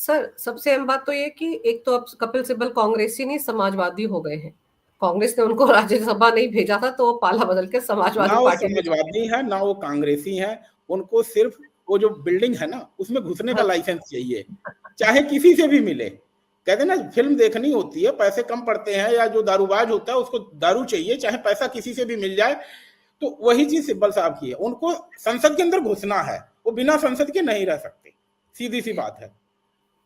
Sir सबसे अहम बात तो ये कि एक तो अब कपिल सिब्बल कांग्रेसी नहीं समाजवादी हो गए हैं। कांग्रेस ने उनको राज्यसभा नहीं भेजा था तो वो पाला बदल के ना समाजवादी वो पार्टी में चले समाजवादी है ना वो कांग्रेसी है। उनको सिर्फ वो जो बिल्डिंग है ना उसमें घुसने का हाँ। लाइसेंस चाहिए, चाहे किसी से भी मिले। कहते ना फिल्म देखनी होती है, पैसे कम पड़ते हैं या जो दारूबाज होता है उसको दारू चाहिए, चाहे पैसा किसी से भी मिल जाए। तो वही चीज सिब्बल साहब की है, उनको संसद के अंदर घुसना है, वो बिना संसद के नहीं रह सकते, सीधी सी बात है।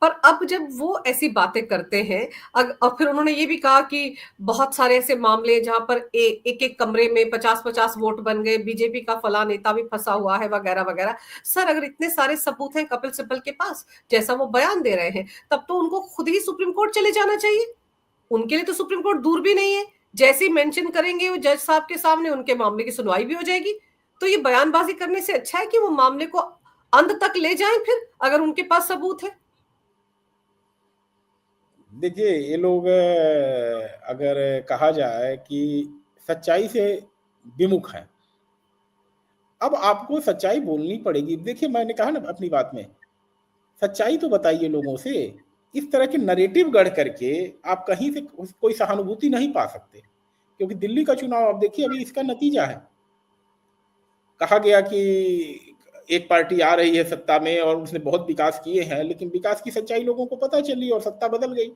और अब जब वो ऐसी बातें करते हैं, और फिर उन्होंने ये भी कहा कि बहुत सारे ऐसे मामले जहां पर एक एक कमरे में 50-50 वोट बन गए, बीजेपी का फला नेता भी फंसा हुआ है वगैरह वगैरह। सर अगर इतने सारे सबूत हैं कपिल सिब्बल के पास, जैसा वो बयान दे रहे हैं, तब तो उनको खुद ही सुप्रीम कोर्ट चले जाना चाहिए। उनके लिए तो सुप्रीम कोर्ट दूर भी नहीं है। जैसे ही मेंशन करेंगे वो जज साहब के सामने, उनके मामले की सुनवाई भी हो जाएगी। तो ये बयानबाजी करने से अच्छा है कि वो मामले को अंत तक ले जाएं, फिर अगर उनके पास सबूत है। देखिए ये लोग अगर कहा जाए कि सच्चाई से विमुख हैं, अब आपको सच्चाई बोलनी पड़ेगी। देखिए मैंने कहा ना अपनी बात में, सच्चाई तो बताइए लोगों से। इस तरह के नरेटिव गढ़ करके आप कहीं से कोई सहानुभूति नहीं पा सकते, क्योंकि दिल्ली का चुनाव आप देखिए अभी इसका नतीजा है। कहा गया कि एक पार्टी आ रही है सत्ता में और उसने बहुत विकास किए हैं, लेकिन विकास की सच्चाई लोगों को पता चली और सत्ता बदल गई।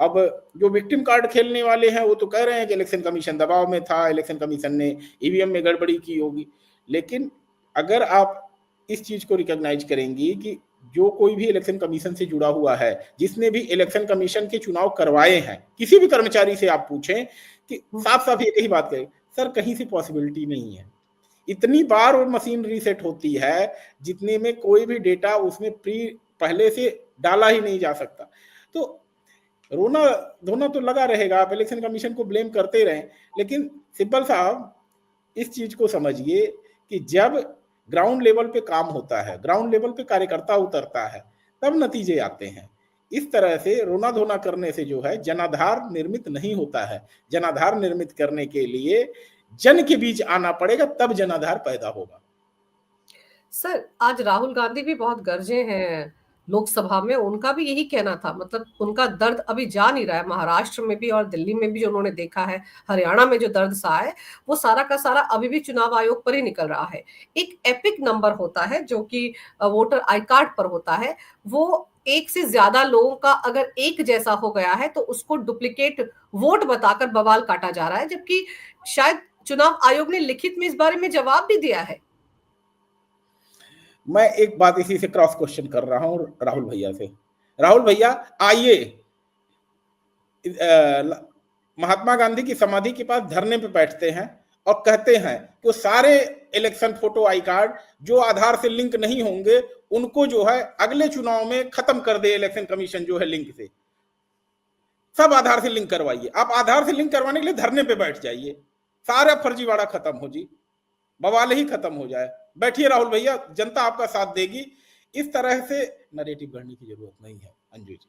अब जो विक्टिम कार्ड खेलने वाले हैं वो तो कह रहे हैं कि इलेक्शन कमीशन दबाव में था, इलेक्शन कमीशन ने ईवीएम में गड़बड़ी की होगी। लेकिन अगर आप इस चीज को रिकॉग्नाइज करेंगी कि जो कोई भी इलेक्शन कमीशन से जुड़ा हुआ है, जिसने भी इलेक्शन कमीशन के चुनाव करवाए हैं, किसी भी कर्मचारी से आप पूछें कि साफ साफ एक ही बात करें, सर कहीं से पॉसिबिलिटी नहीं है। इतनी बार वो मशीन रीसेट होती है जितने में कोई भी डेटा उसमें पहले से डाला ही नहीं जा सकता। तो रोना धोना तो लगा रहेगा, आप इलेक्शन कमीशन को ब्लेम करते रहें, लेकिन सिब्बल साहब इस चीज को समझिए कि जब ग्राउंड लेवल पे काम होता है, ग्राउंड लेवल पे कार्यकर्ता उतरता है, तब नतीजे आते हैं। इस तरह से रोना धोना करने से जो है जनाधार निर्मित नहीं होता है। जनाधार निर्मित करने के लिए जन के बीच आना पड़ेगा, तब जनाधार पैदा होगा। सर आज राहुल गांधी भी बहुत गरजे हैं लोकसभा में। उनका भी यही कहना था, मतलब उनका दर्द अभी जा नहीं रहा है। महाराष्ट्र में भी और दिल्ली में भी जो उन्होंने देखा है, हरियाणा में जो दर्द सा है, वो सारा का सारा अभी भी चुनाव आयोग पर ही निकल रहा है। एक एपिक नंबर होता है जो कि वोटर आई कार्ड पर होता है, वो एक से ज्यादा लोगों का अगर एक जैसा हो गया है तो उसको डुप्लीकेट वोट बताकर बवाल काटा जा रहा है, जबकि शायद चुनाव आयोग ने लिखित में इस बारे में जवाब भी दिया है। मैं एक बात इसी से क्रॉस क्वेश्चन कर रहा हूं राहुल भैया से। राहुल भैया आइए, महात्मा गांधी की समाधि के पास धरने पे बैठते हैं और कहते हैं कि सारे इलेक्शन फोटो आई कार्ड जो आधार से लिंक नहीं होंगे उनको जो है अगले चुनाव में खत्म कर दे इलेक्शन कमीशन, जो है लिंक से सब आधार से लिंक करवाइए। आप आधार से लिंक करवाने के लिए धरने पे बैठ जाइए, सारा फर्जीवाड़ा खत्म हो जी, बवाल ही खत्म हो जाए। बैठिए राहुल भैया, जनता आपका साथ देगी। इस तरह से नरेटिव गढ़ने की जरूरत नहीं है अंजू जी।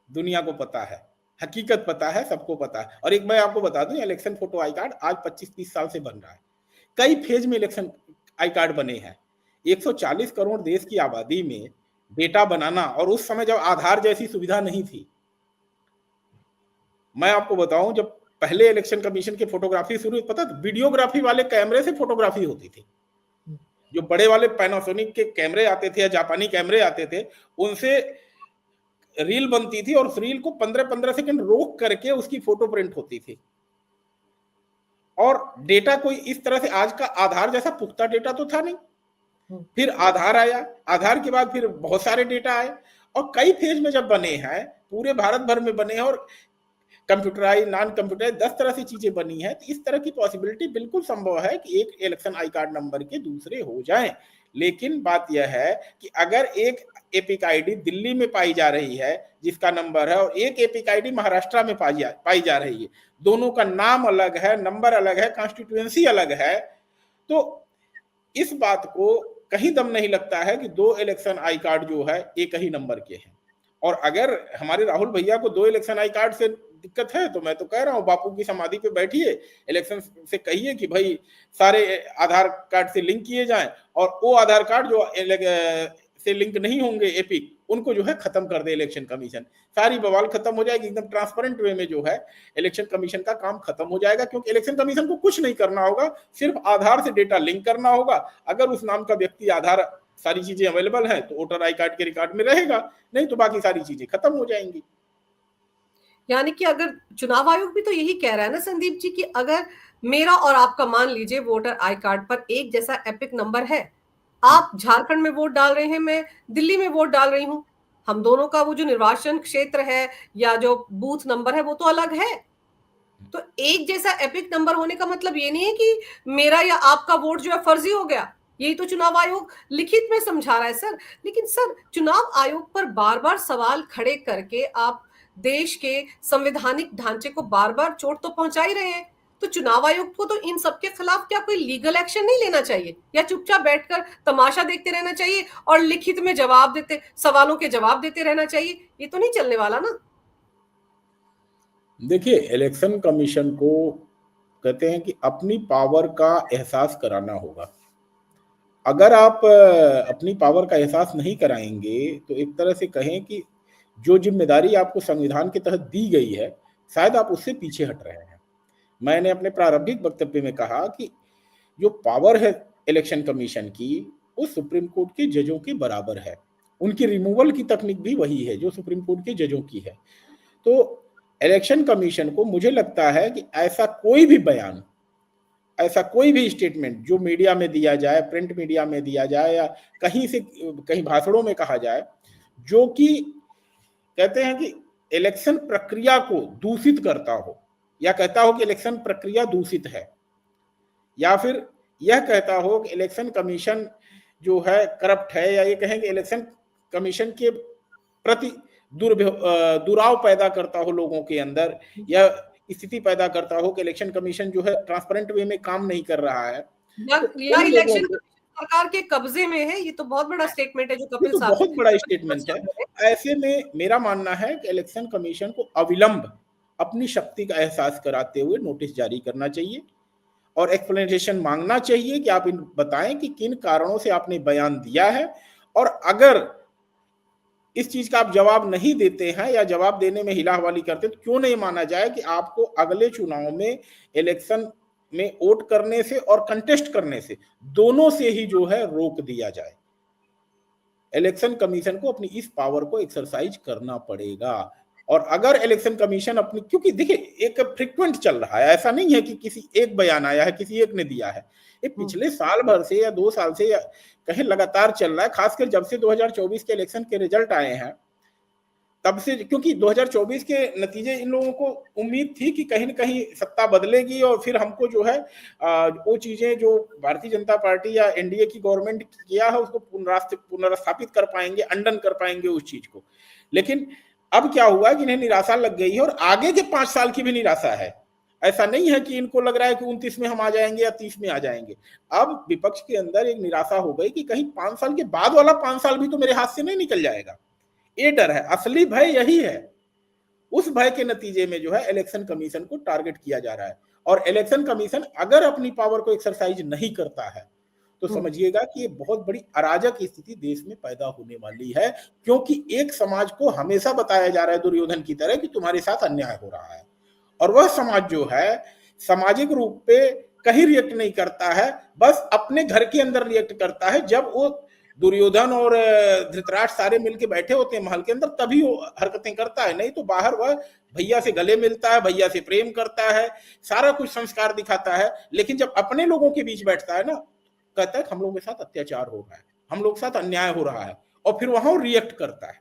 दुनिया को पता है, हकीकत पता है, सबको पता है। और एक मैं आपको बता दूं, इलेक्शन फोटो आई कार्ड आज 25-30 साल से बन रहा है। कई फेज में इलेक्शन आई कार्ड बने हैं। 140 करोड़ देश की आबादी में डेटा बनाना, और उस समय जब आधार जैसी सुविधा नहीं थी। मैं आपको बताऊं, जब पहले इलेक्शन कमीशन की फोटोग्राफी शुरू, पता था वीडियोग्राफी वाले कैमरे से फोटोग्राफी होती थी। जो बड़े वाले पैनासोनिक के कैमरे आते थे या जापानी कैमरे आते थे, उनसे रील बनती थी और उस रील को 15-15 सेकंड रोक करके उसकी फोटो प्रिंट होती थी। और डेटा कोई इस तरह से आज का आधार जैसा पुख्ता डेटा तो था नहीं। फिर आधार आया, आधार के बाद फिर बहुत सारे डेटा आए, और कई फेज में जब बने हैं, पूरे भारत भर में बने हैं, और कंप्यूटराइज नॉन कंप्यूटराइज 10 तरह से चीजें बनी है। तो इस तरह की पॉसिबिलिटी बिल्कुल संभव है कि एक इलेक्शन आई कार्ड नंबर के दूसरे हो जाएं। लेकिन बात यह है कि अगर एक एपिक आईडी दिल्ली में पाई जा रही है जिसका नंबर है, और एक एपिक आईडी महाराष्ट्र में पाई जा रही है, दोनों का नाम अलग है, नंबर अलग है, कॉन्स्टिट्यूएंसी अलग है, तो इस बात को कहीं दम नहीं लगता है कि दो इलेक्शन आई कार्ड जो है एक ही नंबर के हैं। और अगर हमारे राहुल भैया को दो इलेक्शन आई कार्ड से दिक्कत है, तो मैं तो कह रहा हूँ बापू की समाधि पे बैठिए, इलेक्शन से कहिए कि भाई सारे आधार कार्ड से लिंक किए जाएं, और वो आधार कार्ड जो से लिंक नहीं होंगे एपिक, उनको जो है खत्म कर दे इलेक्शन कमीशन, सारी बवाल खत्म हो जाएगी, एकदम ट्रांसपेरेंट वे में जो है इलेक्शन कमीशन का काम खत्म हो जाएगा, क्योंकि इलेक्शन कमीशन को कुछ नहीं करना होगा, सिर्फ आधार से डेटा लिंक करना होगा। अगर उस नाम का व्यक्ति आधार सारी चीजें अवेलेबल हैं तो वोटर आई कार्ड के रिकॉर्ड में रहेगा, नहीं तो बाकी सारी चीजें खत्म हो जाएंगी। यानी कि अगर चुनाव आयोग भी तो यही कह रहा है ना संदीप जी, कि अगर मेरा और आपका मान लीजिए वोटर आई कार्ड पर एक जैसा एपिक नंबर है, आप झारखंड में वोट डाल रहे हैं, मैं दिल्ली में वोट डाल रही हूं, हम दोनों का वो जो निर्वाचन क्षेत्र है या जो बूथ नंबर है वो तो अलग है। तो एक जैसा एपिक नंबर होने का मतलब ये नहीं है कि मेरा या आपका वोट जो है फर्जी हो गया। यही तो चुनाव आयोग लिखित में समझा रहा है सर। लेकिन सर, चुनाव आयोग पर बार बार सवाल खड़े करके आप देश के संवैधानिक ढांचे को बार बार चोट तो पहुंचा ही रहे हैं। तो चुनाव आयोग को तो इन सबके खिलाफ क्या कोई लीगल एक्शन नहीं लेना चाहिए, या चुपचाप बैठकर तमाशा देखते रहना चाहिए और लिखित में जवाब देते, सवालों के जवाब देते रहना चाहिए? ये तो नहीं चलने वाला ना। देखिए, इलेक्शन कमीशन को कहते हैं कि अपनी पावर का एहसास कराना होगा। अगर आप अपनी पावर का एहसास नहीं कराएंगे तो एक तरह से कहें कि जो जिम्मेदारी आपको संविधान के तहत दी गई है, शायद आप उससे पीछे हट रहे हैं। मैंने अपने प्रारंभिक वक्तव्य में कहा कि जो पावर है इलेक्शन कमीशन की, वो सुप्रीम कोर्ट के जजों के बराबर है। उनकी रिमूवल की तकनीक भी वही है जो सुप्रीम कोर्ट के जजों की है। तो इलेक्शन कमीशन को मुझे लगता है कि ऐसा कोई भी बयान, ऐसा कोई भी स्टेटमेंट जो मीडिया में दिया जाए, प्रिंट मीडिया में दिया जाए या कहीं से कहीं भाषणों में कहा जाए, जो कि कहते हैं कि इलेक्शन प्रक्रिया को दूषित करता हो, या कहता हो कि इलेक्शन प्रक्रिया दूषित है, या फिर यह कहता हो कि इलेक्शन कमीशन जो है करप्ट है, या ये कहें कि इलेक्शन कमीशन के प्रति दुराव पैदा करता हो लोगों के अंदर, या स्थिति पैदा करता हो कि इलेक्शन कमीशन जो है ट्रांसपेरेंट वे में काम नहीं कर रहा है, तो या उन लोगों इलेक्शन को, सरकार के कब्जे में है। ये तो बहुत बड़ा स्टेटमेंट है जो ये कपिल तो साहब बहुत बड़ा स्टेटमेंट है। ऐसे में मेरा मानना है कि इलेक्शन कमीशन को अविलंब अपनी शक्ति का एहसास कराते हुए नोटिस जारी करना चाहिए और एक्सप्लेनेशन मांगना चाहिए कि आप इन बताएं कि किन कारणों से आपने बयान दिया है, और अगर इस चीज का आप जवाब नहीं देते हैं या जवाब देने में हिलाहवाली करते हैं, तो क्यों नहीं माना जाए कि आपको अगले चुनाव में इलेक्शन में वोट करने से और कंटेस्ट करने से, दोनों से ही जो है रोक दिया जाए। इलेक्शन कमीशन को अपनी इस पावर को एक्सरसाइज करना पड़ेगा। और अगर इलेक्शन कमीशन अपनी, क्योंकि देखिए एक फ्रिक्वेंट चल रहा है, ऐसा नहीं है कि किसी एक बयान आया है, किसी एक ने दिया है, ये पिछले साल भर से या 2 साल से या कहीं लगातार चल रहा है। खासकर जब से 2024 के इलेक्शन के रिजल्ट आए हैं तब से, क्योंकि 2024 के नतीजे, इन लोगों को उम्मीद थी कि कहीं न कहीं सत्ता बदलेगी और फिर हमको जो है वो चीजें जो भारतीय जनता पार्टी या एनडीए की गवर्नमेंट किया है उसको पुनर्स्थापित कर पाएंगे, अंडन कर पाएंगे उस चीज को। लेकिन अब क्या हुआ कि इन्हें निराशा लग गई है, और आगे के 5 साल की भी निराशा है। ऐसा नहीं है कि इनको लग रहा है कि 29 में हम आ जाएंगे या 30 में आ जाएंगे। अब विपक्ष के अंदर एक निराशा हो गई कि कहीं 5 साल के बाद वाला 5 साल भी तो मेरे हाथ से नहीं निकल जाएगा। ये डर है, असली भय यही है। उस भय के नतीजे में जो है इलेक्शन कमीशन को टारगेट किया जा रहा है। और इलेक्शन कमीशन अगर अपनी पावर को एक्सरसाइज नहीं करता है तो समझिएगा कि ये बहुत बड़ी अराजक स्थिति देश में पैदा होने वाली है, क्योंकि एक समाज को हमेशा बताया जा रहा है दुर्योधन की तरह कि तुम्हारे साथ अन्याय हो रहा है, और वह समाज जो है सामाजिक रूप पे कहीं रिएक्ट नहीं करता है, बस अपने घर के अंदर रिएक्ट करता है। जब वो दुर्योधन और धृतराष्ट्र सारे मिलके बैठे होते हैं महल के अंदर, तभी वो हरकतें करता है, नहीं तो बाहर वह भैया से गले मिलता है, भैया से प्रेम करता है, सारा कुछ संस्कार दिखाता है। लेकिन जब अपने लोगों के बीच बैठता है ना, कहता है हम लोगों के साथ अत्याचार हो रहा है, हम लोग के साथ अन्याय हो रहा है, और फिर वहां रिएक्ट करता है।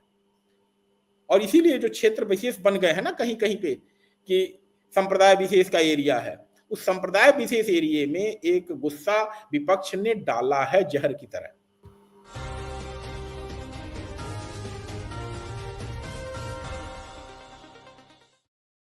और इसीलिए जो क्षेत्र विशेष बन गए हैं ना कहीं कहीं पे, कि संप्रदाय विशेष का एरिया है, उस संप्रदाय विशेष एरिया में एक गुस्सा विपक्ष ने डाला है जहर की तरह।